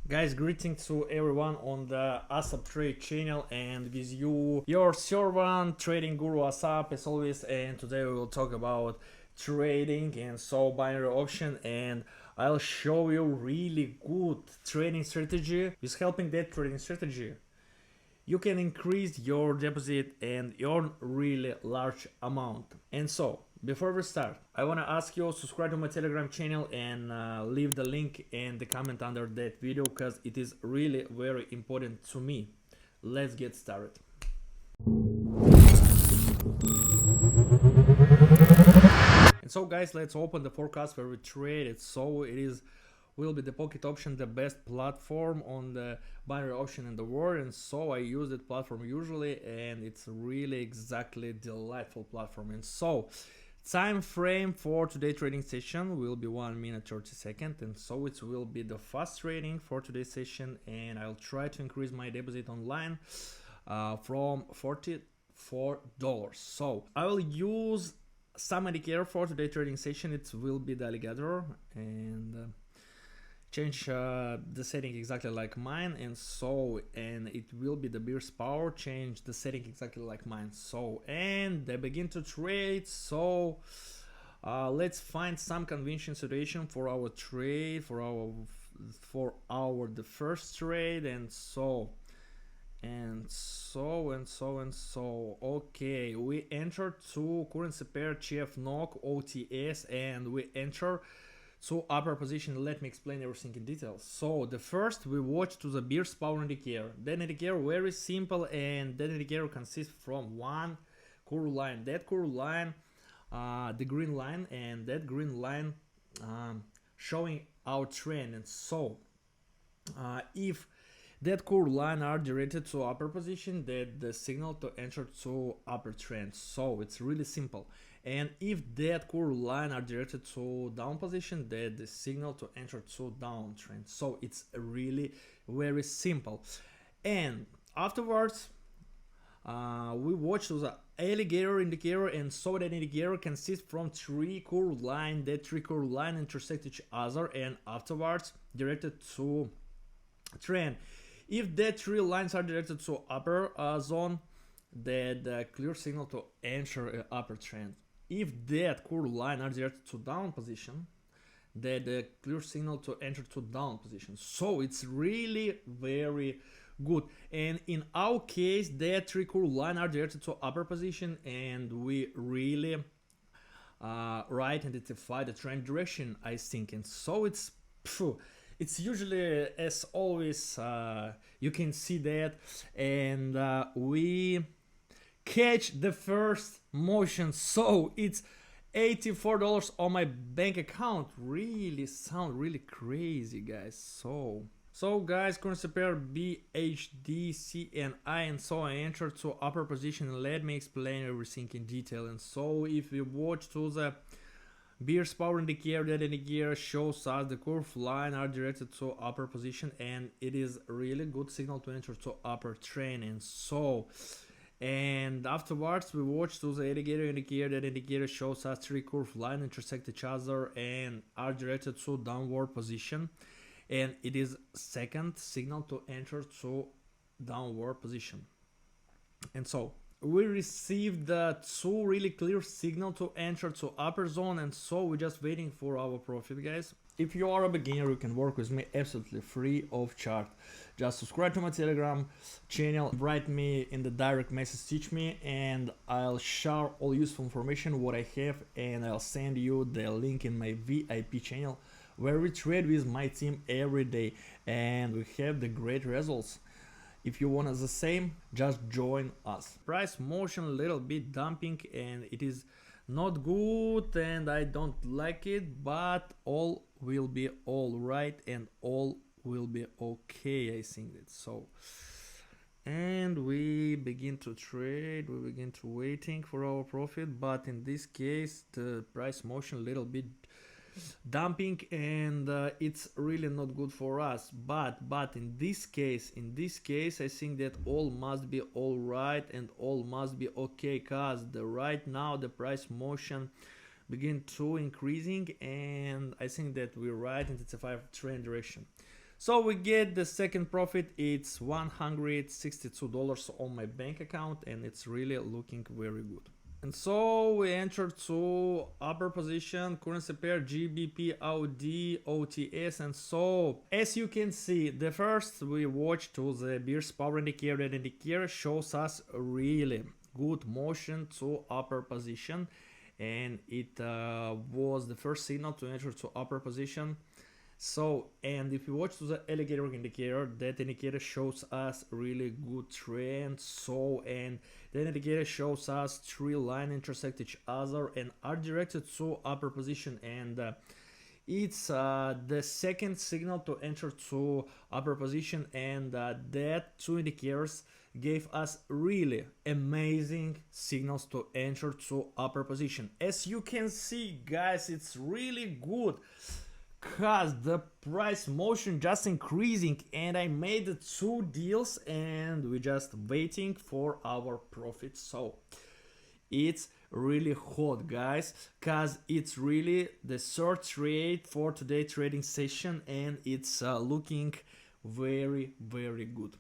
Guys, greetings to everyone on the Asab Trade channel, and with you, your servant, trading guru Asab as always. And today we will talk about trading and binary option, and I'll show you really good trading strategy. With helping that trading strategy, you can increase your deposit and earn really large amount. And before we start, I want to ask you subscribe to my Telegram channel and leave the link and the comment under that video, because it is really very important to me. Let's get started. And guys, let's open the forecast where we trade it. It will be the Pocket Option, the best platform on the binary option in the world, and I use that platform usually, and it's really exactly delightful platform. And time frame for today's trading session will be 1 minute 30 seconds, and it will be the fast trading for today's session, and I'll try to increase my deposit online from $44. So I will use some indicator for today's trading session. It will be the alligator, and change the setting exactly like mine, and it will be the Beer's Power, change the setting exactly like mine. And they begin to trade. Let's find some convention situation for our trade, for our the first trade. Okay, we enter to currency pair CHF NOK OTS, and we enter so upper position. Let me explain everything in detail. So the first we watch to the Beer's Power indicator. That indicator very simple, and that indicator consists from one curve line. That curve line, the green line, and that green line showing our trend. And if that curve line are directed to upper position, that the signal to enter to upper trend. So it's really simple. And if that curve line are directed to down position, that the signal to enter to downtrend. So it's really very simple. And afterwards, we watch the alligator indicator, and that indicator consists from three curve line. That three curve line intersect each other, and afterwards directed to trend. If that three lines are directed to upper zone, that the clear signal to enter upper trend. If that curve line are directed to down position, that the clear signal to enter to down position. So it's really very good. And in our case, that three curve line are directed to upper position, and we really right identify the trend direction, I think. And it's usually, as always, you can see that, and we catch the first motion. So it's $84 on my bank account. Really sound really crazy, guys. So guys, currency pair BHD, CNI, and I enter to upper position, and let me explain everything in detail. And if you watch to the Beer's Power indicator, that indicator shows us the curve line are directed to upper position, and it is a really good signal to enter to upper trend. And afterwards we watch to the alligator indicator. That indicator shows us three curve line intersect each other and are directed to downward position, and it is second signal to enter to downward position. And we received the two really clear signal to enter to upper zone, and we're just waiting for our profit, guys. If you are a beginner, you can work with me absolutely free of charge. Just subscribe to my Telegram channel, write me in the direct message, teach me, and I'll share all useful information what I have, and I'll send you the link in my V.I.P channel, where we trade with my team every day, and we have the great results. If you want the same, just join us. Price motion a little bit dumping, and it is not good, and I don't like it, but all will be all right, and all will be okay, I think that. And we begin to trade, we begin to waiting for our profit, but in this case the price motion a little bit dumping, and it's really not good for us. But in this case I think that all must be all right, and all must be okay, cause right now the price motion begin to increasing, and I think that we're right in the 5 trend direction. So we get the second profit. It's $162 on my bank account, and it's really looking very good. And so we entered to upper position, currency pair GBP, AUD, OTS, and so as you can see, the first we watched to the bearish power indicator. That indicator shows us really good motion to upper position, and it was the first signal to enter to upper position. So, and if you watch to the alligator indicator, that indicator shows us really good trend. So, and that indicator shows us three lines intersect each other and are directed to upper position, and it's the second signal to enter to upper position, and that two indicators gave us really amazing signals to enter to upper position. As you can see, guys, it's really good because the price motion just increasing, and I made two deals and we're just waiting for our profit. So it's really hot, guys, because it's really the third trade for today trading session, and it's looking very good.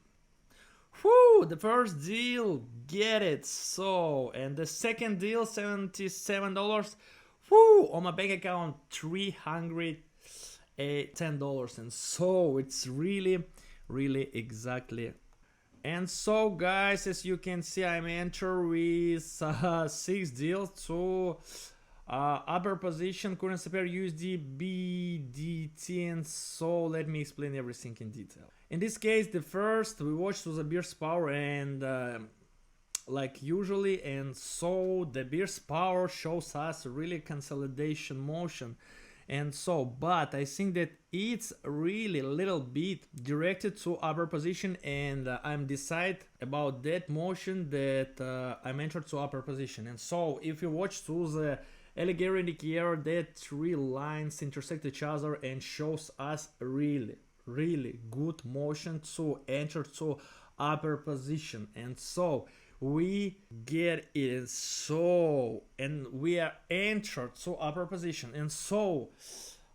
Whoo, the first deal, get it. So, and the second deal, $77. Whoo, on my bank account, $310, and so it's really exactly. And so, guys, as you can see, I'm entering with 6 deals to upper position, currency pair USD, BDT, and so let me explain everything in detail. In this case, the first we watched was a bearish power, and like usually, and so the bearish power shows us really consolidation motion. And so, but I think that it's really a little bit directed to upper position, and I'm decide about that motion that I'm entered to upper position. And so if you watch to the alligator indicator, that three lines intersect each other and shows us really good motion to enter to upper position. And so we get it, so, and we are entered to upper position, and so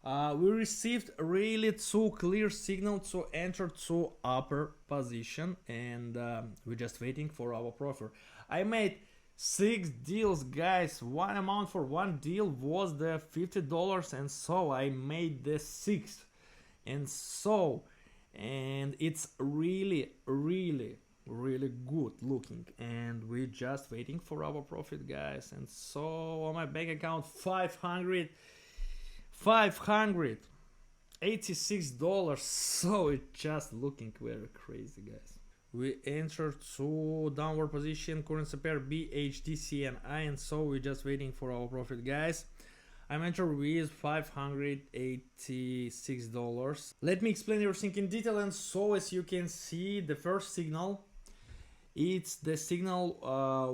we received really two clear signals to enter to upper position, and we're just waiting for our profit. I made 6 deals, guys. One amount for one deal was the $50, and so I made the 6th, and so, and it's really good looking, and we're just waiting for our profit, guys. And so on my bank account, $586, so it's just looking very crazy, guys. We entered to downward position, currency pair BHDCNI, and so we're just waiting for our profit, guys. I'm entered with $586. Let me explain everything in detail. And so as you can see, the first signal, it's the signal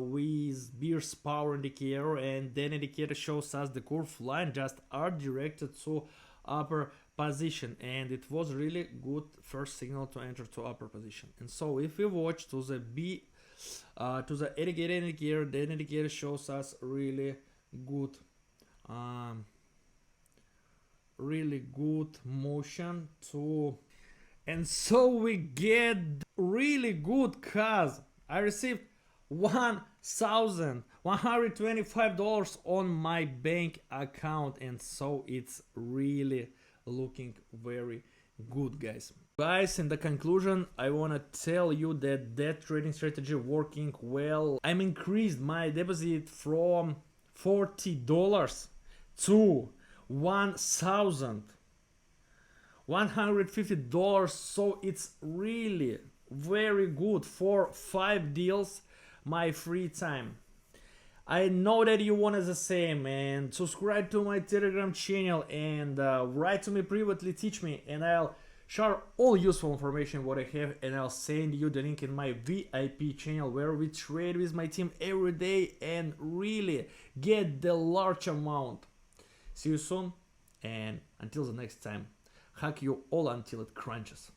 with bearish power indicator, and then indicator shows us the curve line just are directed to upper position, and it was really good first signal to enter to upper position. And so if we watch to the to the alligator indicator, the indicator shows us really good motion to, and so we get really good, cause I received $1,125 on my bank account, and so it's really looking very good, guys. In the conclusion, I want to tell you that trading strategy working well. I'm increased my deposit from $40 to $1,150, so it's really very good for 5 deals my free time. I know that you want the same, and subscribe to my Telegram channel, and write to me privately, teach me, and I'll share all useful information what I have, and I'll send you the link in my VIP channel where we trade with my team every day and really get the large amount. See you soon, and until the next time, hack you all until it crunches.